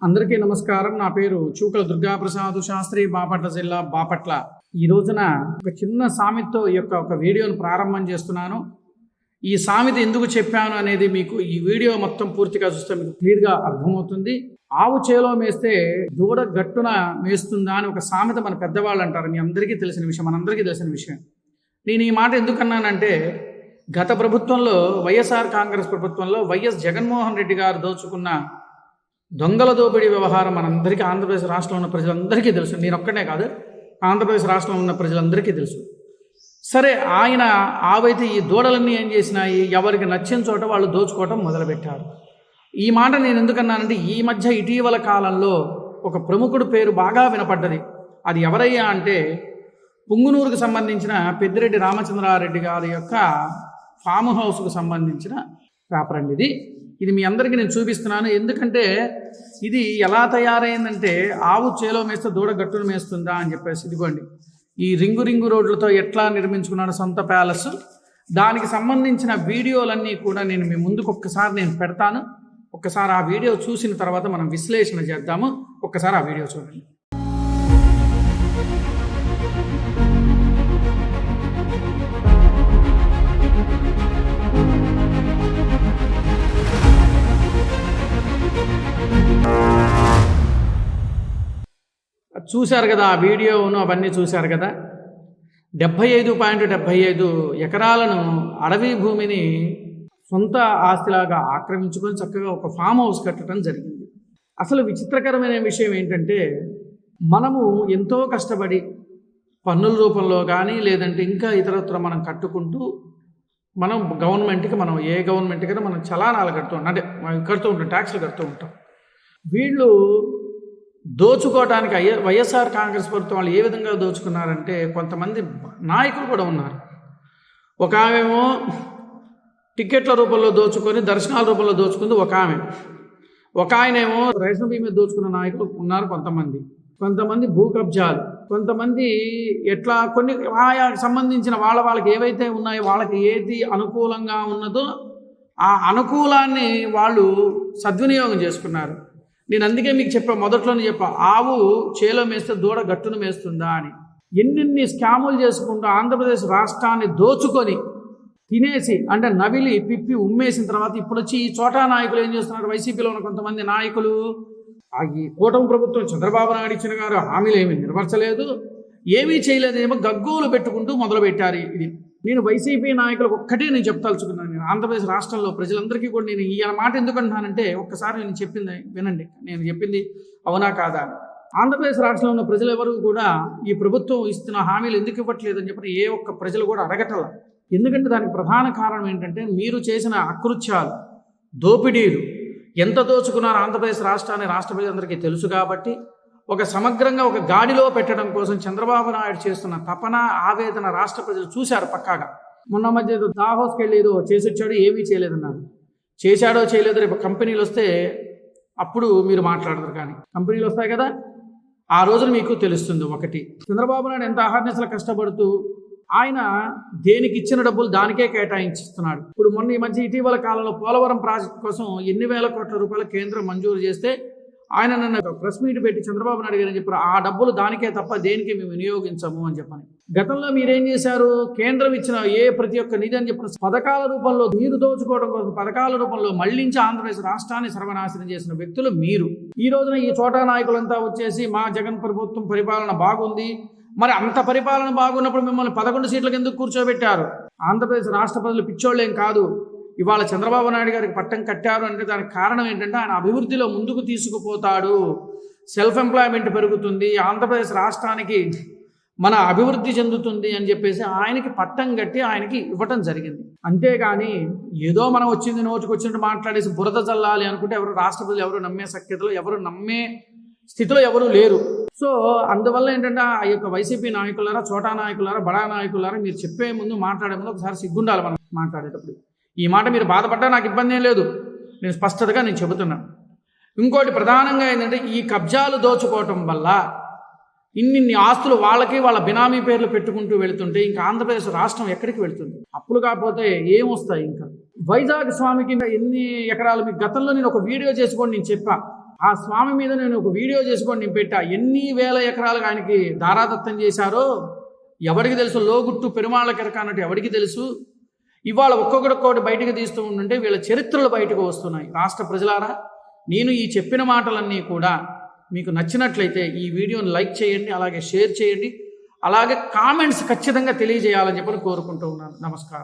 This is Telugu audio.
అందరికీ నమస్కారం. నా పేరు చూకల దుర్గాప్రసాద్ శాస్త్రి, బాపట్ల జిల్లా, బాపట్ల. ఈ రోజున ఒక చిన్న సామెతతో ఈ యొక్క ఒక వీడియోను ప్రారంభం చేస్తున్నాను. ఈ సామెత ఎందుకు చెప్పాను అనేది మీకు ఈ వీడియో మొత్తం పూర్తిగా చూస్తే మీకు క్లియర్గా అర్థమవుతుంది. ఆవు చేలో మేస్తే దూడ గట్టున మేస్తుందా అని ఒక సామెత మన పెద్దవాళ్ళు అంటారు. మీ అందరికీ తెలిసిన విషయం, మనందరికీ తెలిసిన విషయం. నేను ఈ మాట ఎందుకన్నానంటే, గత ప్రభుత్వంలో వైఎస్ఆర్ కాంగ్రెస్ ప్రభుత్వంలో వైఎస్ జగన్మోహన్ రెడ్డి గారు దోచుకున్న దొంగల దోపిడీ వ్యవహారం మనందరికీ, ఆంధ్రప్రదేశ్ రాష్ట్రంలో ఉన్న ప్రజలందరికీ తెలుసు. నేను ఒక్కనే కాదు, ఆంధ్రప్రదేశ్ రాష్ట్రంలో ఉన్న ప్రజలందరికీ తెలుసు. సరే, ఆయన ఆవైతే ఈ దూడలన్నీ ఏం చేసినాయి, ఎవరికి నచ్చిన చోట వాళ్ళు దోచుకోవటం మొదలుపెట్టారు. ఈ మాట నేను ఎందుకన్నానంటే, ఈ మధ్య ఇటీవల కాలంలో ఒక ప్రముఖుడు పేరు బాగా వినపడ్డది. అది ఎవరయ్యా అంటే, పుంగునూరుకు సంబంధించిన పెద్దిరెడ్డి రామచంద్రారెడ్డి గారి యొక్క ఫామ్ హౌస్కు సంబంధించిన పేపర్ అండి ఇది మీ అందరికీ నేను చూపిస్తున్నాను. ఎందుకంటే ఇది ఎలా తయారైందంటే, ఆవు చేలో మేస్తే దూడ గట్టును మేస్తుందా అని చెప్పేసి, ఇదిగోండి ఈ రింగు రోడ్లతో ఎట్లా నిర్మించుకున్నాడు సొంత ప్యాలెస్, దానికి సంబంధించిన వీడియోలన్నీ కూడా నేను మీ ముందుకు ఒక్కసారి నేను పెడతాను. ఒక్కసారి ఆ వీడియో చూసిన తర్వాత మనం విశ్లేషణ చేద్దాము. ఒక్కసారి ఆ వీడియో చూడండి. చూశారు కదా, ఆ వీడియోను అవన్నీ చూశారు కదా. 75.75 ఎకరాలను అడవి భూమిని సొంత ఆస్తిలాగా ఆక్రమించుకొని చక్కగా ఒక ఫామ్ హౌస్ కట్టడం జరిగింది. అసలు విచిత్రకరమైన విషయం ఏంటంటే, మనము ఎంతో కష్టపడి పన్నుల రూపంలో కానీ లేదంటే ఇంకా ఇతరత్ర మనం కట్టుకుంటూ మనం గవర్నమెంట్కి, మనం ఏ గవర్నమెంట్కైనా మనం చలానాలు కడుతూ ఉంటాం, అంటే కడుతూ ఉంటాం, ట్యాక్స్లు కడుతూ ఉంటాం. వీళ్ళు దోచుకోవడానికి వైఎస్ఆర్ కాంగ్రెస్ ప్రభుత్వం వాళ్ళు ఏ విధంగా దోచుకున్నారంటే, కొంతమంది నాయకులు కూడా ఉన్నారు. ఒక ఆమెమో టికెట్ల రూపంలో దోచుకొని దర్శనాల రూపంలో దోచుకుంది ఒక ఆయనేమో రేషన్ బియ్యం మీద దోచుకున్న నాయకులు ఉన్నారు కొంతమంది భూ కబ్జాలు, కొంతమంది ఎట్లా కొన్ని ఆయా సంబంధించిన వాళ్ళకి ఏవైతే ఉన్నాయో వాళ్ళకి ఏది అనుకూలంగా ఉన్నదో ఆ అనుకూలాన్ని వాళ్ళు సద్వినియోగం చేసుకున్నారు. నేను అందుకే మీకు మొదట్లోనే చెప్పా, ఆవు చేలో మేస్తే దూడ గట్టును మేస్తుందా అని. ఎన్నెన్ని స్కాములు చేసుకుంటూ ఆంధ్రప్రదేశ్ రాష్ట్రాన్ని దోచుకొని తినేసి, అంటే నవిలి పిప్పి ఉమ్మేసిన తర్వాత ఇప్పుడు వచ్చి ఈ చోటా నాయకులు ఏం చేస్తున్నారు, వైసీపీలో ఉన్న కొంతమంది నాయకులు, ఈ కూటమి ప్రభుత్వం చంద్రబాబు నాయుడు ఇచ్చిన గారు హామీలు ఏమీ నెరవేర్చలేదు, ఏమీ చేయలేదేమో గగ్గోలు పెట్టుకుంటూ మొదలుపెట్టారు. ఇది నేను వైసీపీ నాయకులకు ఒక్కటే నేను చెప్తాల్చుకున్నాను. నేను ఆంధ్రప్రదేశ్ రాష్ట్రంలో ప్రజలందరికీ కూడా నేను ఈ మాట ఎందుకు అంటున్నానంటే, ఒక్కసారి నేను చెప్పింది వినండి, నేను చెప్పింది అవునా కాదా. ఆంధ్రప్రదేశ్ రాష్ట్రంలో ఉన్న ప్రజలు ఎవరు కూడా ఈ ప్రభుత్వం ఇస్తున్న హామీలు ఎందుకు ఇవ్వట్లేదని చెప్పి ఏ ఒక్క ప్రజలు కూడా అడగటల. ఎందుకంటే దానికి ప్రధాన కారణం ఏంటంటే, మీరు చేసిన అకృత్యాలు, దోపిడీలు ఎంత దోచుకున్నారో ఆంధ్రప్రదేశ్ రాష్ట్రాన్ని రాష్ట్ర ప్రజలందరికీ తెలుసు. కాబట్టి ఒక సమగ్రంగా ఒక గాడిలో పెట్టడం కోసం చంద్రబాబు నాయుడు చేస్తున్న తపన, ఆవేదన రాష్ట్ర ప్రజలు చూశారు పక్కాగా. మొన్న మధ్య దాహోస్కి వెళ్ళి ఏదో చేసి వచ్చాడు, ఏమీ చేయలేదన్నారు. చేశాడో చేయలేదో రేపు కంపెనీలు వస్తే అప్పుడు మీరు మాట్లాడతారు. కానీ కంపెనీలు వస్తాయి కదా, ఆ రోజున మీకు తెలుస్తుంది. ఒకటి, చంద్రబాబు నాయుడు ఎంత అహర్నిశలు కష్టపడుతూ ఆయన దేనికి ఇచ్చిన డబ్బులు దానికే కేటాయించిస్తున్నాడు. ఇప్పుడు మొన్న ఈ మధ్య ఇటీవల కాలంలో పోలవరం ప్రాజెక్టు కోసం ఎన్ని వేల కోట్ల రూపాయలు కేంద్రం మంజూరు చేస్తే ఆయన నన్ను ప్రెస్ మీట్ పెట్టి చంద్రబాబు నాయుడు గారు చెప్పారు, ఆ డబ్బులు దానికే తప్ప దేనికి మేము వినియోగించము అని చెప్పని. గతంలో మీరేం చేశారు, కేంద్రం ఇచ్చిన ప్రతి ఒక్క నిధి అని చెప్పిన పథకాల రూపంలో మీరు దోచుకోవడం కోసం పథకాల రూపంలో మళ్లించి ఆంధ్రప్రదేశ్ రాష్ట్రాన్ని సర్వనాశనం చేసిన వ్యక్తులు మీరు. ఈ రోజున ఈ చోటా నాయకులంతా వచ్చేసి మా జగన్ ప్రభుత్వం పరిపాలన బాగుంది, మరి అంత పరిపాలన బాగున్నప్పుడు మిమ్మల్ని 11 సీట్లకు ఎందుకు కూర్చోబెట్టారు? ఆంధ్రప్రదేశ్ రాష్ట్ర ప్రజలు పిచ్చోళ్ళేం కాదు. ఇవాళ చంద్రబాబు నాయుడు గారికి పట్టం కట్టారు అంటే దానికి కారణం ఏంటంటే, ఆయన అభివృద్ధిలో ముందుకు తీసుకుపోతాడు, సెల్ఫ్ ఎంప్లాయ్మెంట్ పెరుగుతుంది, ఆంధ్రప్రదేశ్ రాష్ట్రానికి మన అభివృద్ధి చెందుతుంది అని చెప్పేసి ఆయనకి పట్టం కట్టి ఆయనకి ఇవ్వటం జరిగింది. అంతేగాని ఏదో మనం వచ్చింది నోటికి వచ్చినట్టు మాట్లాడేసి బురద చల్లాలి అనుకుంటే ఎవరు రాష్ట్ర ప్రజలు ఎవరు నమ్మే శక్యతలో, ఎవరు నమ్మే స్థితిలో ఎవరు లేరు. సో అందువల్ల ఏంటంటే, ఆ యొక్క వైసీపీ నాయకులారా, చోటా నాయకులారా, బడా నాయకులారా, మీరు చెప్పే ముందు మాట్లాడే ముందు ఒకసారి సిగ్గుండాలి మనం మాట్లాడేటప్పుడు. ఈ మాట మీరు బాధపడ్డా నాకు ఇబ్బంది ఏం లేదు, నేను స్పష్టతగా నేను చెబుతున్నాను. ఇంకోటి ప్రధానంగా ఏంటంటే, ఈ కబ్జాలు దోచుకోవటం వల్ల ఇన్ని ఆస్తులు వాళ్ళకి వాళ్ళ బినామీ పేర్లు పెట్టుకుంటూ వెళుతుంటే ఇంకా ఆంధ్రప్రదేశ్ రాష్ట్రం ఎక్కడికి వెళుతుంది? అప్పులు కాకపోతే ఏమొస్తాయి? ఇంకా వైజాగ్ స్వామికి ఎన్ని ఎకరాలు, మీకు గతంలో నేను ఒక వీడియో చేసుకోండి, నేను చెప్పా ఆ స్వామి మీద నేను ఒక వీడియో చేసుకొని నేను పెట్టా. ఎన్ని వేల ఎకరాలకు ఆయనకి దారాదత్తం చేశారో ఎవరికి తెలుసు. లోగుట్టు పెరుమాళ్ళ కెరక అన్నట్టు ఎవరికి తెలుసు. ఇవాళ ఒక్కొక్కటి బయటకు తీస్తూ ఉంటుంటే వీళ్ళ చరిత్రలు బయటకు వస్తున్నాయి. రాష్ట్ర ప్రజలారా, నేను ఈ చెప్పిన మాటలన్నీ కూడా మీకు నచ్చినట్లయితే ఈ వీడియోని లైక్ చేయండి, అలాగే షేర్ చేయండి, అలాగే కామెంట్స్ ఖచ్చితంగా తెలియజేయాలని చెప్పని కోరుకుంటూ ఉన్నాను. నమస్కారం.